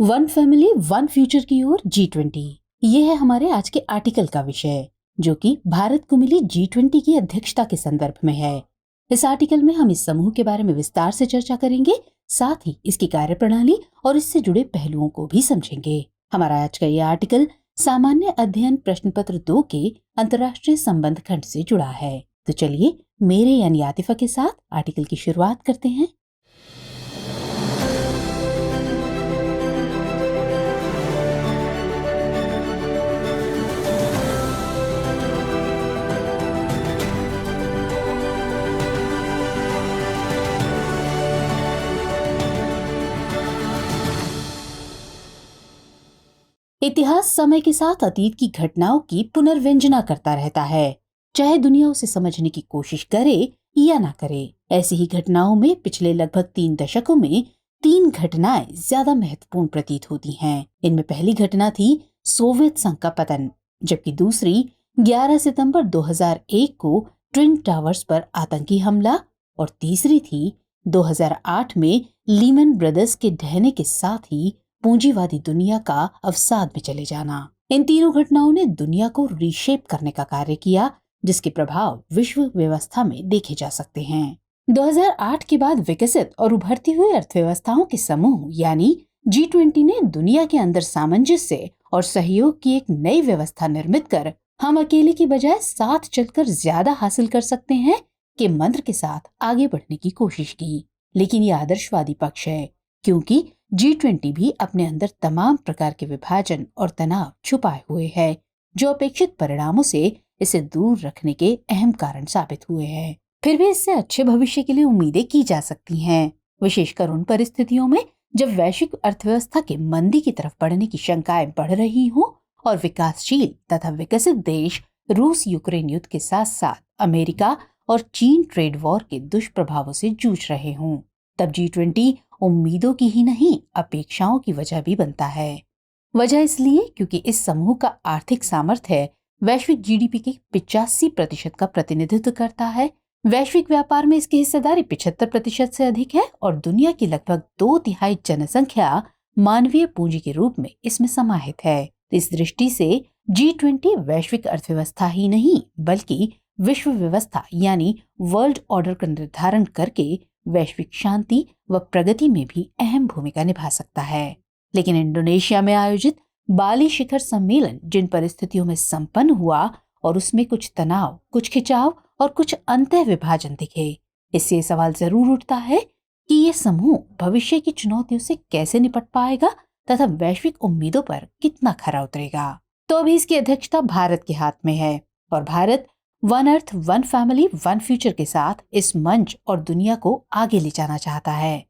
One family one future की ओर G20, ये है हमारे आज के आर्टिकल का विषय, जो कि भारत को मिली G20 की अध्यक्षता के संदर्भ में है। इस आर्टिकल में हम इस समूह के बारे में विस्तार से चर्चा करेंगे, साथ ही इसकी कार्यप्रणाली और इससे जुड़े पहलुओं को भी समझेंगे। हमारा आज का ये आर्टिकल सामान्य अध्ययन प्रश्न पत्र 2 के अंतर्राष्ट्रीय संबंध खंड से जुड़ा है। तो चलिए मेरे यानी आतिफा के साथ आर्टिकल की शुरुआत करते हैं। इतिहास समय के साथ अतीत की घटनाओं की पुनर्व्यंजना करता रहता है, चाहे दुनिया उसे समझने की कोशिश करे या ना करे। ऐसी ही घटनाओं में पिछले लगभग 3 दशकों में 3 घटनाएं ज्यादा महत्वपूर्ण प्रतीत होती हैं। इनमें पहली घटना थी सोवियत संघ का पतन, जबकि दूसरी 11 सितंबर 2001 को ट्विन टावर्स पर आतंकी हमला और तीसरी थी 2008 में लीमन ब्रदर्स के ढहने के साथ ही पूंजीवादी दुनिया का अवसाद में चले जाना। इन तीनों घटनाओं ने दुनिया को रीशेप करने का कार्य किया, जिसके प्रभाव विश्व व्यवस्था में देखे जा सकते हैं। 2008 के बाद विकसित और उभरती हुई अर्थव्यवस्थाओं के समूह यानी G20 ने दुनिया के अंदर सामंजस्य और सहयोग की एक नई व्यवस्था निर्मित कर हम अकेले की बजाय साथ चलकर ज्यादा हासिल कर सकते हैं के मंत्र के साथ आगे बढ़ने की कोशिश की। लेकिन ये आदर्शवादी पक्ष है, क्योंकि G20 भी अपने अंदर तमाम प्रकार के विभाजन और तनाव छुपाए हुए है, जो अपेक्षित परिणामों से इसे दूर रखने के अहम कारण साबित हुए हैं। फिर भी इससे अच्छे भविष्य के लिए उम्मीदें की जा सकती हैं, विशेषकर उन परिस्थितियों में जब वैश्विक अर्थव्यवस्था के मंदी की तरफ बढ़ने की शंकाएं बढ़ रही हों और विकासशील तथा विकसित देश रूस यूक्रेन युद्ध के साथ साथ अमेरिका और चीन ट्रेड वॉर के दुष्प्रभावों से जूझ रहे हों। तब G20 उम्मीदों की ही नहीं, अपेक्षाओं की वजह भी बनता है। वजह इसलिए क्योंकि इस समूह का आर्थिक सामर्थ्य वैश्विक GDP के 85% का प्रतिनिधित्व करता है। वैश्विक व्यापार में इसकी हिस्सेदारी 75% से अधिक है और दुनिया की लगभग 2/3 जनसंख्या मानवीय पूंजी के रूप में इसमें समाहित है। इस दृष्टि से G20 वैश्विक अर्थव्यवस्था ही नहीं, बल्कि विश्व व्यवस्था यानी वर्ल्ड ऑर्डर का निर्धारण करके वैश्विक शांति व प्रगति में भी अहम भूमिका निभा सकता है। लेकिन इंडोनेशिया में आयोजित बाली शिखर सम्मेलन जिन परिस्थितियों में संपन्न हुआ और उसमें कुछ तनाव, कुछ खिंचाव और कुछ अंतः विभाजन दिखे, इससे सवाल जरूर उठता है कि ये समूह भविष्य की चुनौतियों से कैसे निपट पाएगा तथा वैश्विक उम्मीदों पर कितना खरा उतरेगा। तो अभी इसकी अध्यक्षता भारत के हाथ में है और Bharat one earth one family one future के साथ इस मंच और दुनिया को आगे ले जाना चाहता है।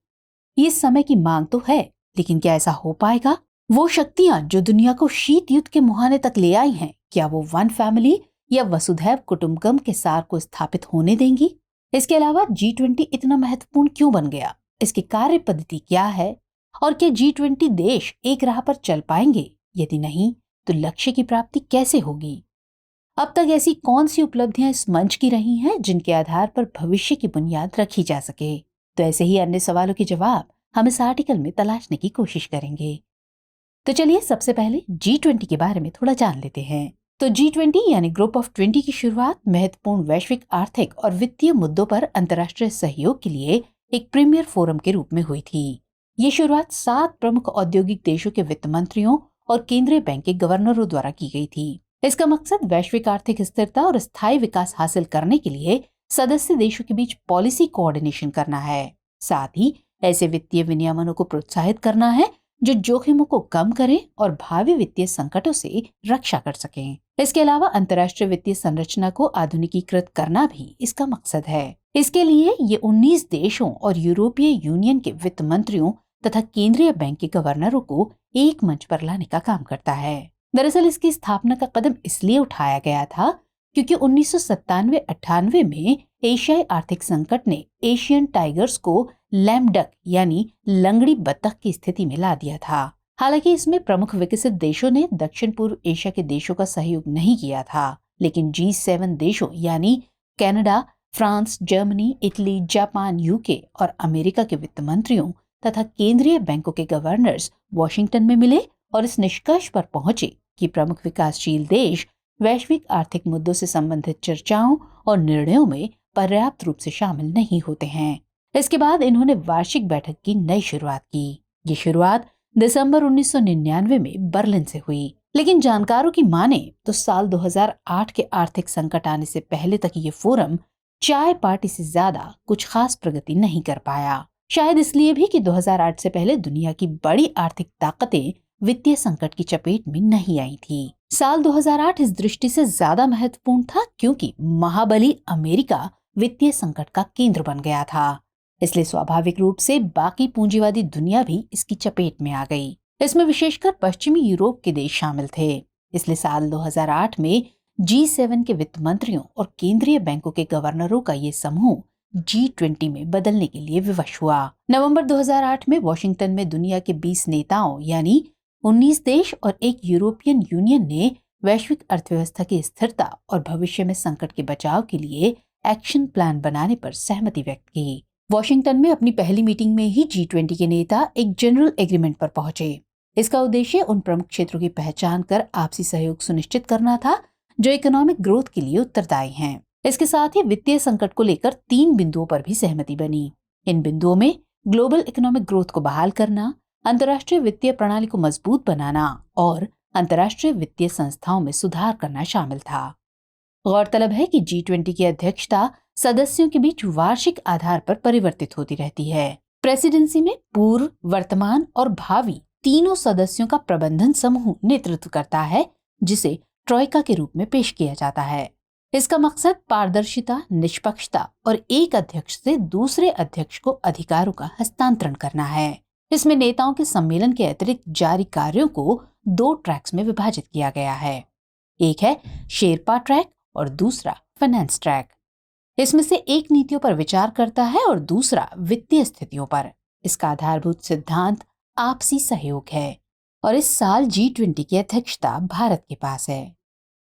ये समय की मांग तो है, लेकिन क्या ऐसा हो पाएगा? वो शक्तियां जो दुनिया को शीत युद्ध के मुहाने तक ले आई हैं, क्या वो वन फैमिली या वसुधैव कुटुंबकम के सार को स्थापित होने देंगी? इसके अलावा G20 इतना महत्वपूर्ण क्यों बन गया? इसकी कार्य पद्धति क्या है? और क्या G20 देश एक राह पर चल पाएंगे? यदि नहीं, तो लक्ष्य की प्राप्ति कैसे होगी? अब तक ऐसी कौन सी उपलब्धियां इस मंच की रही हैं जिनके आधार पर भविष्य की बुनियाद रखी जा सके? तो ऐसे ही अन्य सवालों के जवाब हम इस आर्टिकल में तलाशने की कोशिश करेंगे। तो चलिए सबसे पहले G20 के बारे में थोड़ा जान लेते हैं। तो G20 यानी ग्रुप ऑफ 20 की शुरुआत महत्वपूर्ण वैश्विक आर्थिक और वित्तीय मुद्दों पर अंतर्राष्ट्रीय सहयोग के लिए एक प्रीमियर फोरम के रूप में हुई थी। ये शुरुआत 7 प्रमुख औद्योगिक देशों के वित्त मंत्रियों और केंद्रीय बैंक के गवर्नरों द्वारा की गई थी। इसका मकसद वैश्विक आर्थिक स्थिरता और स्थायी विकास हासिल करने के लिए सदस्य देशों के बीच पॉलिसी कोऑर्डिनेशन करना है। साथ ही ऐसे वित्तीय विनियमनों को प्रोत्साहित करना है जो जोखिमों को कम करें और भावी वित्तीय संकटों से रक्षा कर सकें। इसके अलावा अंतर्राष्ट्रीय वित्तीय संरचना को आधुनिकीकृत करना भी इसका मकसद है। इसके लिए ये 19 देशों और यूरोपीय यूनियन के वित्त मंत्रियों तथा केंद्रीय बैंक के गवर्नरों को एक मंच पर लाने का काम करता है। दरअसल इसकी स्थापना का कदम इसलिए उठाया गया था क्योंकि 1997-98 में एशियाई आर्थिक संकट ने एशियन टाइगर्स को लैम डक यानी लंगड़ी बत्तख की स्थिति में ला दिया था। हालांकि इसमें प्रमुख विकसित देशों ने दक्षिण पूर्व एशिया के देशों का सहयोग नहीं किया था, लेकिन G7 देशों यानी Canada, France, Germany, Italy, Japan, UK और अमेरिका के वित्त मंत्रियों तथा केंद्रीय बैंकों के गवर्नर्स वॉशिंगटन में मिले और इस निष्कर्ष पर पहुंचे कि प्रमुख विकासशील देश वैश्विक आर्थिक मुद्दों से संबंधित चर्चाओं और निर्णयों में पर्याप्त रूप से शामिल नहीं होते हैं। इसके बाद इन्होंने वार्षिक बैठक की नई शुरुआत की। ये शुरुआत दिसंबर 1999 में बर्लिन से हुई, लेकिन जानकारों की माने तो साल 2008 के आर्थिक संकट आने से पहले तक ये फोरम चाय पार्टी से ज्यादा कुछ खास प्रगति नहीं कर पाया। शायद इसलिए भी कि 2008 से पहले दुनिया की बड़ी आर्थिक ताकतें वित्तीय संकट की चपेट में नहीं आई थी। साल 2008 इस दृष्टि से ज्यादा महत्वपूर्ण था क्योंकि महाबली अमेरिका वित्तीय संकट का केंद्र बन गया था। इसलिए स्वाभाविक रूप से बाकी पूंजीवादी दुनिया भी इसकी चपेट में आ गई। इसमें विशेषकर पश्चिमी यूरोप के देश शामिल थे। इसलिए साल 2008 में G7 के वित्त मंत्रियों और केंद्रीय बैंकों के गवर्नरों का ये समूह G20 में बदलने के लिए विवश हुआ। नवंबर 2008 में वॉशिंगटन में दुनिया के 20 नेताओं यानी 19 देश और एक यूरोपियन यूनियन ने वैश्विक अर्थव्यवस्था की स्थिरता और भविष्य में संकट के बचाव के लिए एक्शन प्लान बनाने पर सहमति व्यक्त की। वॉशिंगटन में अपनी पहली मीटिंग में ही G20 के नेता एक जनरल एग्रीमेंट पर पहुंचे। इसका उद्देश्य उन प्रमुख क्षेत्रों की पहचान कर आपसी सहयोग सुनिश्चित करना था जो इकोनॉमिक ग्रोथ के लिए उत्तरदायी हैं। इसके साथ ही वित्तीय संकट को लेकर 3 बिंदुओं पर भी सहमति बनी। इन बिंदुओं में ग्लोबल इकोनॉमिक ग्रोथ को बहाल करना, अंतर्राष्ट्रीय वित्तीय प्रणाली को मजबूत बनाना और अंतर्राष्ट्रीय वित्तीय संस्थाओं में सुधार करना शामिल था। गौरतलब है कि G20 की अध्यक्षता सदस्यों के बीच वार्षिक आधार पर परिवर्तित होती रहती है। प्रेसिडेंसी में पूर्व, वर्तमान और भावी तीनों सदस्यों का प्रबंधन समूह नेतृत्व करता है, जिसे ट्रॉइका के रूप में पेश किया जाता है। इसका मकसद पारदर्शिता, निष्पक्षता और एक अध्यक्ष से दूसरे अध्यक्ष को अधिकारों का हस्तांतरण करना है। इसमें नेताओं के सम्मेलन के अतिरिक्त जारी कार्यों को 2 ट्रैक्स में विभाजित किया गया है। एक है शेरपा ट्रैक और दूसरा फाइनेंस ट्रैक। इसमें से एक नीतियों पर विचार करता है और दूसरा वित्तीय स्थितियों पर। इसका आधारभूत सिद्धांत आपसी सहयोग है और इस साल G20 की अध्यक्षता भारत के पास है।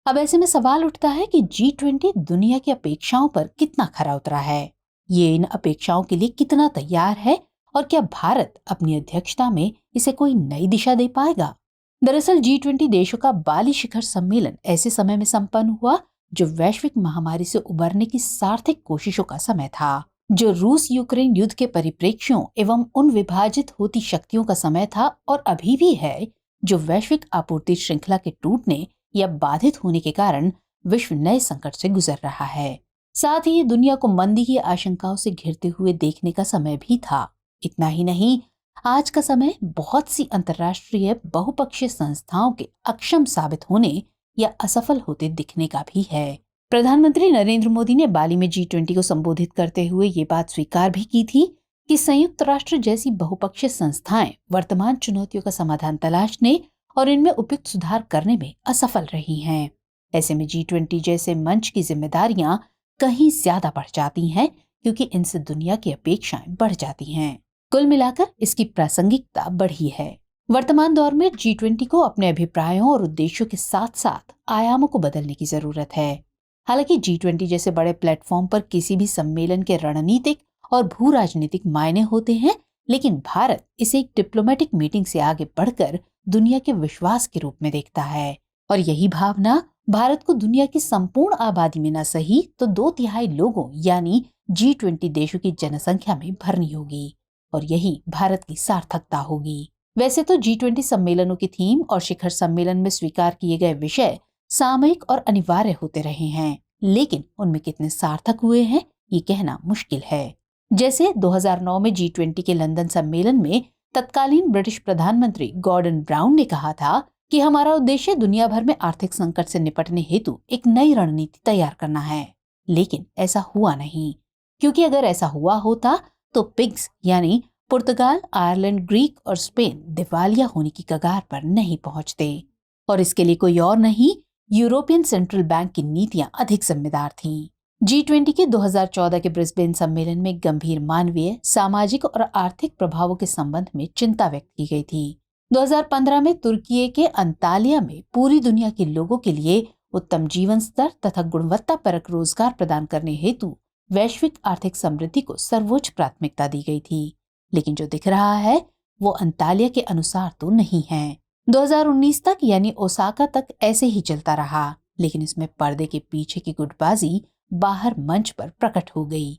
अब ऐसे में सवाल उठता है कि G20 दुनिया की अपेक्षाओं पर कितना खरा उतरा है, ये इन अपेक्षाओं के लिए कितना तैयार है और क्या भारत अपनी अध्यक्षता में इसे कोई नई दिशा दे पाएगा। दरअसल G20 देशों का बाली शिखर सम्मेलन ऐसे समय में संपन्न हुआ जो वैश्विक महामारी से उबरने की सार्थक कोशिशों का समय था, जो रूस यूक्रेन युद्ध के परिप्रेक्ष्यों एवं उन विभाजित होती शक्तियों का समय था और अभी भी है, जो वैश्विक आपूर्ति श्रृंखला के टूटने या बाधित होने के कारण विश्व नए संकट से गुजर रहा है। साथ ही ये दुनिया को मंदी की आशंकाओं से घिरते हुए देखने का समय भी था। इतना ही नहीं, आज का समय बहुत सी अंतर्राष्ट्रीय बहुपक्षीय संस्थाओं के अक्षम साबित होने या असफल होते दिखने का भी है। प्रधानमंत्री नरेंद्र मोदी ने बाली में G20 को संबोधित करते हुए ये बात स्वीकार भी की थी कि संयुक्त राष्ट्र जैसी बहुपक्षीय संस्थाएं वर्तमान चुनौतियों का समाधान तलाशने और इनमें उपयुक्त सुधार करने में असफल रही हैं। ऐसे में G20 जैसे मंच की जिम्मेदारियां कहीं ज्यादा बढ़ जाती हैं क्योंकि इनसे दुनिया की अपेक्षाएं बढ़ जाती हैं। कुल मिलाकर इसकी प्रासंगिकता बढ़ी है। वर्तमान दौर में G20 को अपने अभिप्रायों और उद्देश्यों के साथ साथ आयामों को बदलने की जरूरत है। हालांकि G20 जैसे बड़े प्लेटफॉर्म पर किसी भी सम्मेलन के रणनीतिक और भू राजनीतिक मायने होते हैं, लेकिन भारत इसे एक डिप्लोमेटिक मीटिंग से आगे बढ़कर दुनिया के विश्वास के रूप में देखता है और यही भावना भारत को दुनिया की संपूर्ण आबादी में न सही तो 2/3 लोगों यानी G20 देशों की जनसंख्या में भरनी होगी और यही भारत की सार्थकता होगी। वैसे तो G20 सम्मेलनों की थीम और शिखर सम्मेलन में स्वीकार किए गए विषय सामयिक और अनिवार्य होते रहे हैं, लेकिन उनमें कितने सार्थक हुए हैं ये कहना मुश्किल है। जैसे 2009 में G20 के लंदन सम्मेलन में तत्कालीन ब्रिटिश प्रधानमंत्री गॉर्डन ब्राउन ने कहा था कि हमारा उद्देश्य दुनिया भर में आर्थिक संकट से निपटने हेतु एक नई रणनीति तैयार करना है। लेकिन ऐसा हुआ नहीं, क्योंकि अगर ऐसा हुआ होता तो पिग्स यानी पुर्तगाल, आयरलैंड, ग्रीक और स्पेन दिवालिया होने की कगार पर नहीं पहुंचते। और इसके लिए कोई और नहीं, यूरोपियन सेंट्रल बैंक की नीतियां अधिक जिम्मेदार थीं। G20 के 2014 के ब्रिस्बेन सम्मेलन में गंभीर मानवीय, सामाजिक और आर्थिक प्रभावों के संबंध में चिंता व्यक्त की गई थी। 2015 में तुर्की के अंतालिया में पूरी दुनिया के लोगों के लिए उत्तम जीवन स्तर तथा गुणवत्तापरक रोजगार प्रदान करने हेतु वैश्विक आर्थिक समृद्धि को सर्वोच्च प्राथमिकता दी गई थी। लेकिन जो दिख रहा है वो अंतालिया के अनुसार तो नहीं है। 2019 तक यानी ओसाका तक ऐसे ही चलता रहा, लेकिन इसमें पर्दे के पीछे की गुटबाजी बाहर मंच पर प्रकट हो गई।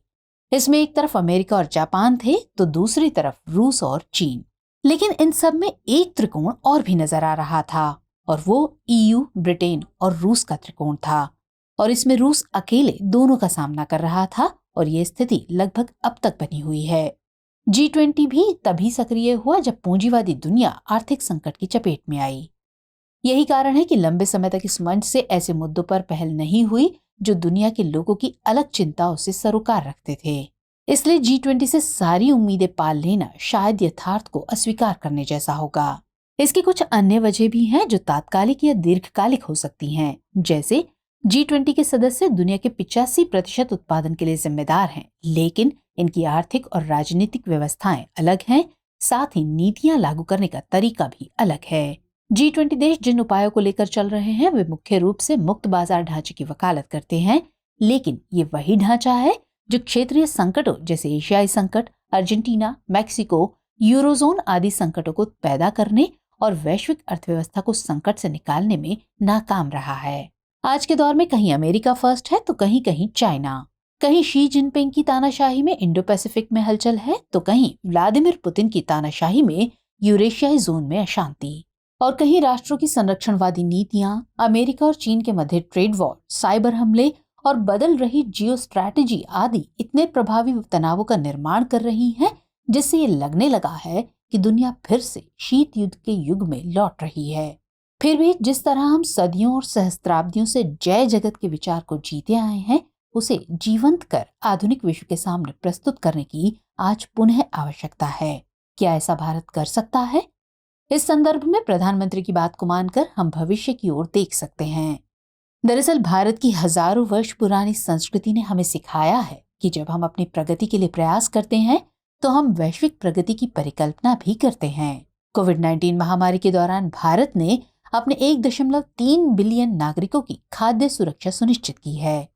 इसमें एक तरफ अमेरिका और जापान थे तो दूसरी तरफ रूस और चीन। लेकिन इन सब में एक त्रिकोण और भी नजर आ रहा था, और वो ईयू, ब्रिटेन और रूस का त्रिकोण था। और इसमें रूस अकेले दोनों का सामना कर रहा था, और ये स्थिति लगभग अब तक बनी हुई है। G20 भी तभी सक्रिय हुआ जब पूंजीवादी दुनिया आर्थिक संकट की चपेट में आई। यही कारण है कि लंबे समय तक इस मंच से ऐसे मुद्दों पर पहल नहीं हुई जो दुनिया के लोगों की अलग चिंताओं से सरोकार रखते थे। इसलिए G20 से सारी उम्मीदें पाल लेना शायद यथार्थ को अस्वीकार करने जैसा होगा। इसकी कुछ अन्य वजह भी हैं जो तात्कालिक या दीर्घकालिक हो सकती हैं। जैसे G20 के सदस्य दुनिया के 85% उत्पादन के लिए जिम्मेदार हैं, लेकिन इनकी आर्थिक और राजनीतिक व्यवस्थाएं अलग हैं, साथ ही नीतियां लागू करने का तरीका भी अलग है। G20 देश जिन उपायों को लेकर चल रहे हैं वे मुख्य रूप से मुक्त बाजार ढांचे की वकालत करते हैं, लेकिन ये वही ढांचा है जो क्षेत्रीय संकटों जैसे एशियाई संकट, अर्जेंटीना, मैक्सिको, यूरोजोन आदि संकटों को पैदा करने और वैश्विक अर्थव्यवस्था को संकट से निकालने में नाकाम रहा है। आज के दौर में कहीं अमेरिका फर्स्ट है तो कहीं कहीं चाइना, कहीं शी जिनपिंग की तानाशाही में इंडो पैसिफिक में हलचल है तो कहीं व्लादिमीर पुतिन की तानाशाही में यूरेशियाई जोन में अशांति, और कहीं राष्ट्रों की संरक्षणवादी नीतियां, अमेरिका और चीन के मध्य ट्रेड वॉर, साइबर हमले और बदल रही जियो स्ट्रैटेजी आदि इतने प्रभावी तनावों का निर्माण कर रही हैं जिससे ये लगने लगा है कि दुनिया फिर से शीत युद्ध के युग में लौट रही है। फिर भी जिस तरह हम सदियों और सहस्त्राब्दियों से जय जगत के विचार को जीते आए हैं, उसे जीवंत कर आधुनिक विश्व के सामने प्रस्तुत करने की आज पुनः आवश्यकता है। क्या ऐसा भारत कर सकता है? इस संदर्भ में प्रधानमंत्री की बात को मानकर हम भविष्य की ओर देख सकते हैं। दरअसल भारत की हजारों वर्ष पुरानी संस्कृति ने हमें सिखाया है कि जब हम अपनी प्रगति के लिए प्रयास करते हैं तो हम वैश्विक प्रगति की परिकल्पना भी करते हैं। कोविड-19 महामारी के दौरान भारत ने अपने 1.3 बिलियन नागरिकों की खाद्य सुरक्षा सुनिश्चित की है।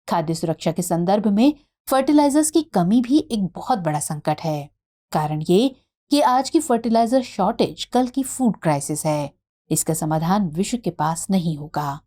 खाद्य सुरक्षा के संदर्भ में फर्टिलाइजर्स की कमी भी एक बहुत बड़ा संकट है। कारण ये कि आज की फर्टिलाइजर शॉर्टेज कल की फूड क्राइसिस है। इसका समाधान विश्व के पास नहीं होगा।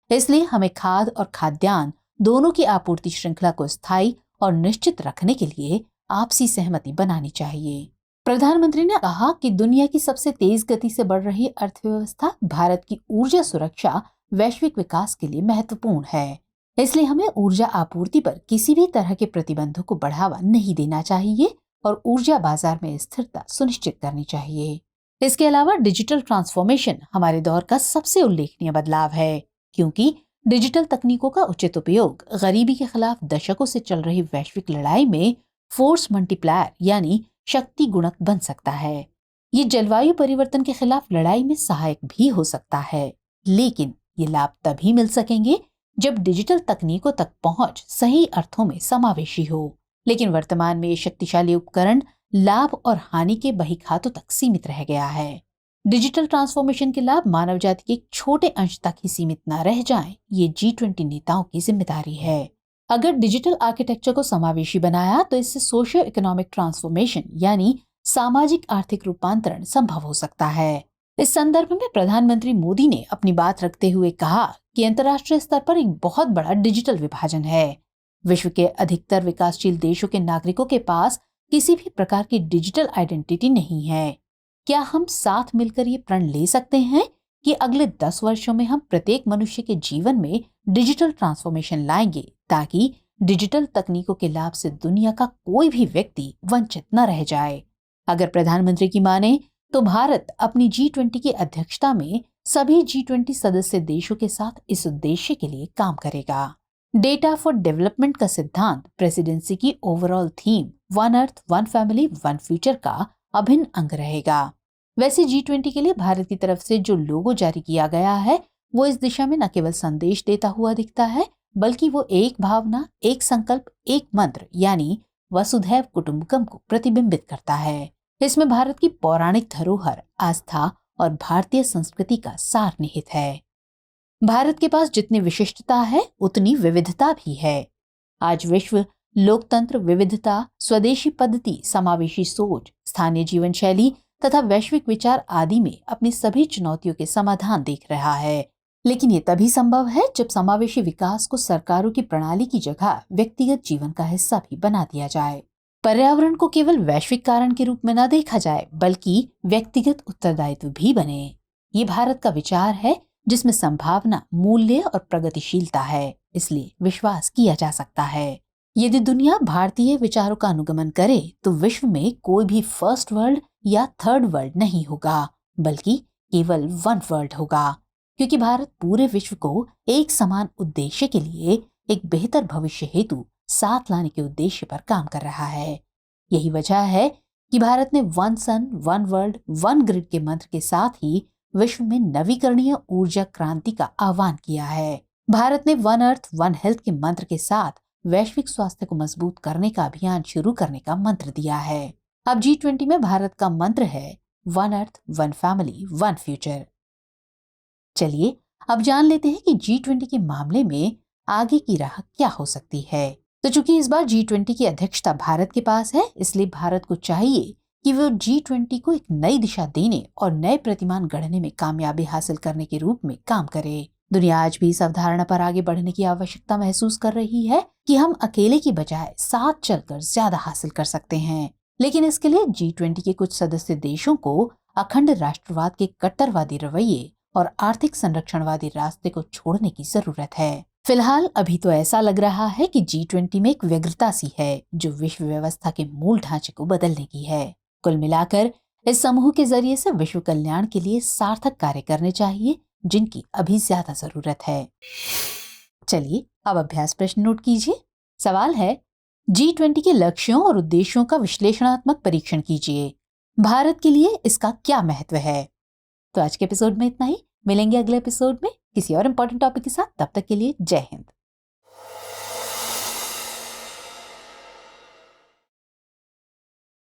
इसलिए हमें खाद और खाद्यान्न दोनों की आपूर्ति श्रृंखला को स्थायी और निश्चित रखने के लिए आपसी सहमति बनानी चाहिए। प्रधानमंत्री ने कहा कि दुनिया की सबसे तेज गति से बढ़ रही अर्थव्यवस्था भारत की ऊर्जा सुरक्षा वैश्विक विकास के लिए महत्वपूर्ण है। इसलिए हमें ऊर्जा आपूर्ति पर किसी भी तरह के प्रतिबंधों को बढ़ावा नहीं देना चाहिए और ऊर्जा बाजार में स्थिरता सुनिश्चित करनी चाहिए। इसके अलावा डिजिटल ट्रांसफॉर्मेशन हमारे दौर का सबसे उल्लेखनीय बदलाव है, क्योंकि डिजिटल तकनीकों का उचित उपयोग गरीबी के खिलाफ दशकों से चल रही वैश्विक लड़ाई में फोर्स मल्टीप्लायर यानी शक्ति गुणक बन सकता है। ये जलवायु परिवर्तन के खिलाफ लड़ाई में सहायक भी हो सकता है, लेकिन ये लाभ तभी मिल सकेंगे जब डिजिटल तकनीकों तक पहुंच सही अर्थों में समावेशी हो। लेकिन वर्तमान में ये शक्तिशाली उपकरण लाभ और हानि के बहीखातों तक सीमित रह गया है। डिजिटल ट्रांसफॉर्मेशन के लाभ मानव जाति के एक छोटे अंश तक ही सीमित न रह जाएं, ये G20 नेताओं की जिम्मेदारी है। अगर डिजिटल आर्किटेक्चर को समावेशी बनाया तो इससे सोशियो इकोनॉमिक ट्रांसफॉर्मेशन यानी सामाजिक आर्थिक रूपांतरण संभव हो सकता है। इस संदर्भ में प्रधानमंत्री मोदी ने अपनी बात रखते हुए कहा कि अंतर्राष्ट्रीय स्तर पर एक बहुत बड़ा डिजिटल विभाजन है। विश्व के अधिकतर विकासशील देशों के नागरिकों के पास किसी भी प्रकार की डिजिटल आइडेंटिटी नहीं है। क्या हम साथ मिलकर ये प्रण ले सकते हैं कि अगले 10 वर्षों में हम प्रत्येक मनुष्य के जीवन में डिजिटल ट्रांसफॉर्मेशन लाएंगे ताकि डिजिटल तकनीकों के लाभ से दुनिया का कोई भी व्यक्ति वंचित न रह जाए? अगर प्रधानमंत्री की माने तो भारत अपनी G20 की अध्यक्षता में सभी G20 सदस्य देशों के साथ इस उद्देश्य के लिए काम करेगा। डेटा फॉर डेवलपमेंट का सिद्धांत प्रेसिडेंसी की overall theme one earth, one family, one future का अभिन्न अंग रहेगा। वैसे G20 के लिए भारत की तरफ से जो लोगो जारी किया गया है वो इस दिशा में न केवल संदेश देता हुआ दिखता है, बल्कि वो एक भावना, एक संकल्प, एक मंत्र यानी वसुधैव कुटुंबकम को प्रतिबिंबित करता है। इसमें भारत की पौराणिक धरोहर, आस्था और भारतीय संस्कृति का सार निहित है। भारत के पास जितनी विशिष्टता है उतनी विविधता भी है। आज विश्व लोकतंत्र, विविधता, स्वदेशी पद्धति, समावेशी सोच, स्थानीय जीवन शैली तथा वैश्विक विचार आदि में अपनी सभी चुनौतियों के समाधान देख रहा है। लेकिन ये तभी संभव है जब समावेशी विकास को सरकारों की प्रणाली की जगह व्यक्तिगत जीवन का हिस्सा भी बना दिया जाए। पर्यावरण को केवल वैश्विक कारण के रूप में न देखा जाए, बल्कि व्यक्तिगत उत्तरदायित्व भी बने। ये भारत का विचार है जिसमें संभावना, मूल्य और प्रगतिशीलता है, इसलिए विश्वास किया जा सकता है। यदि दुनिया भारतीय विचारों का अनुगमन करे तो विश्व में कोई भी फर्स्ट वर्ल्ड या थर्ड वर्ल्ड नहीं होगा, बल्कि केवल वन वर्ल्ड होगा, क्योंकि भारत पूरे विश्व को एक समान उद्देश्य के लिए, एक बेहतर भविष्य हेतु साथ लाने के उद्देश्य पर काम कर रहा है। यही वजह है कि भारत ने वन सन, वन वर्ल्ड, वन ग्रिड के मंत्र के साथ ही विश्व में नवीकरणीय ऊर्जा क्रांति का आह्वान किया है। भारत ने वन अर्थ, वन हेल्थ के मंत्र के साथ वैश्विक स्वास्थ्य को मजबूत करने का अभियान शुरू करने का मंत्र दिया है। अब G20 में भारत का मंत्र है one earth, one family, one future. चलिए अब जान लेते हैं कि G20 के मामले में आगे की राह क्या हो सकती है। तो चूंकि इस बार G20 की अध्यक्षता भारत के पास है, इसलिए भारत को चाहिए कि वो G20 को एक नई दिशा देने और नए प्रतिमान गढ़ने में कामयाबी हासिल करने के रूप में काम करे। दुनिया आज भी इस अवधारणा पर आगे बढ़ने की आवश्यकता महसूस कर रही है कि हम अकेले की बजाय साथ चलकर ज्यादा हासिल कर सकते हैं। लेकिन इसके लिए G20 के कुछ सदस्य देशों को अखंड राष्ट्रवाद के कट्टरवादी रवैये और आर्थिक संरक्षणवादी रास्ते को छोड़ने की जरूरत है। फिलहाल अभी तो ऐसा लग रहा है कि G20 में एक व्यग्रता सी है जो विश्व व्यवस्था के मूल ढांचे को बदलने की है। कुल मिलाकर इस समूह के जरिए से विश्व कल्याण के लिए सार्थक कार्य करने चाहिए, जिनकी अभी ज्यादा जरूरत है। चलिए अब अभ्यास प्रश्न नोट कीजिए। सवाल है, G20 के लक्ष्यों और उद्देश्यों का विश्लेषणात्मक परीक्षण कीजिए। भारत के लिए इसका क्या महत्व है। तो आज के एपिसोड में इतना ही। मिलेंगे अगले एपिसोड में किसी और इम्पोर्टेंट टॉपिक के साथ। तब तक के लिए जय हिंद।